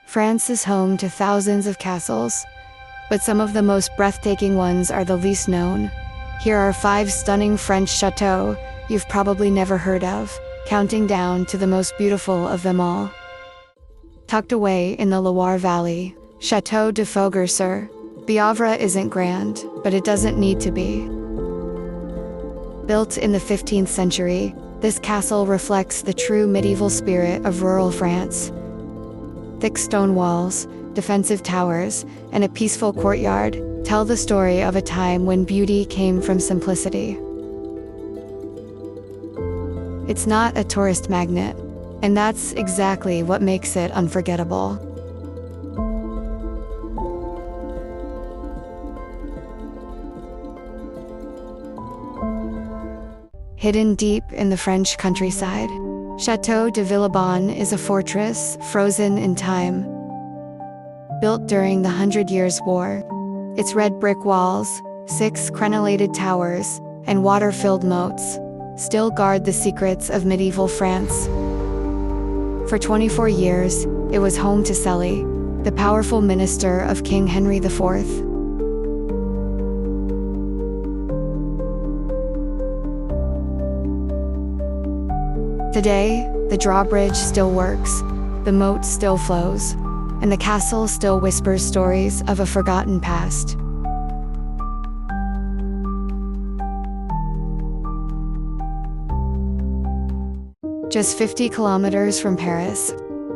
France is home to thousands of castles, but some of the most breathtaking ones are the least known. Here are 5 stunning French chateaux you've probably never heard of, counting down to the most beautiful of them all. Tucked away in the Loire Valley, Château de Fougères-sur-Bièvre isn't grand, but it doesn't need to be. Built in the 15th century, this castle reflects the true medieval spirit of rural France. Thick stone walls, defensive towers, and a peaceful courtyard tell the story of a time when beauty came from simplicity. It's not a tourist magnet, and that's exactly what makes it unforgettable. Hidden deep in the French countryside, Château de Villebon is a fortress frozen in time. Built during the 100 Years' War, its red brick walls, 6 crenellated towers, and water-filled moats still guard the secrets of medieval France. For 24 years, it was home to Sully, the powerful minister of King Henry IV. Today, the drawbridge still works, the moat still flows, and the castle still whispers stories of a forgotten past. Just 50 kilometers from Paris,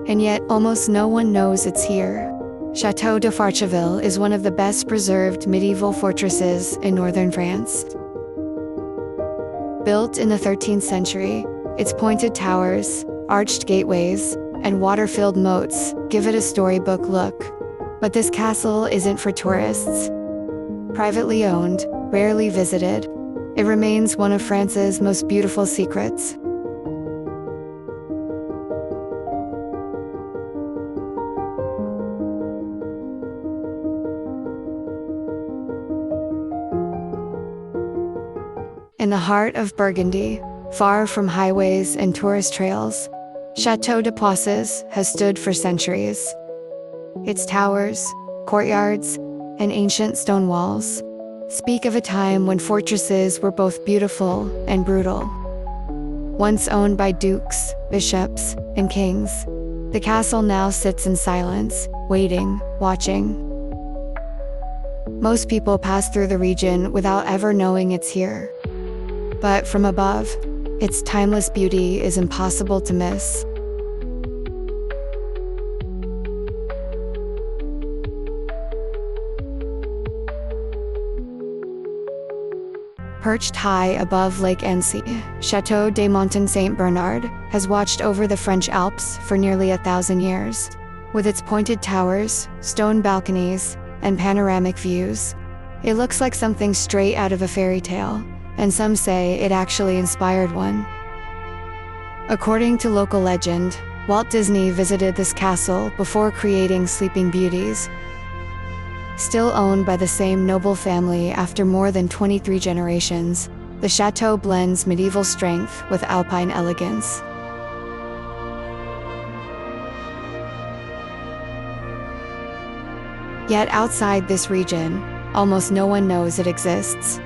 and yet almost no one knows it's here. Château de Farcheville is one of the best preserved medieval fortresses in northern France. Built in the 13th century, its pointed towers, arched gateways, and water-filled moats give it a storybook look. But this castle isn't for tourists. Privately owned, rarely visited, it remains one of France's most beautiful secrets. In the heart of Burgundy, far from highways and tourist trails, Chateau Deposes has stood for centuries. Its towers, courtyards, and ancient stone walls speak of a time when fortresses were both beautiful and brutal. Once owned by dukes, bishops, and kings, the castle now sits in silence, waiting, watching. Most people pass through the region without ever knowing it's here. But from above, its timeless beauty is impossible to miss. Perched high above Lake Annecy, Chateau de Menthon-Saint-Bernard has watched over the French Alps for nearly 1,000 years. With its pointed towers, stone balconies, and panoramic views, it looks like something straight out of a fairy tale, and some say it actually inspired one. According to local legend, Walt Disney visited this castle before creating Sleeping Beauties. Still owned by the same noble family after more than 23 generations, the chateau blends medieval strength with alpine elegance. Yet outside this region, almost no one knows it exists.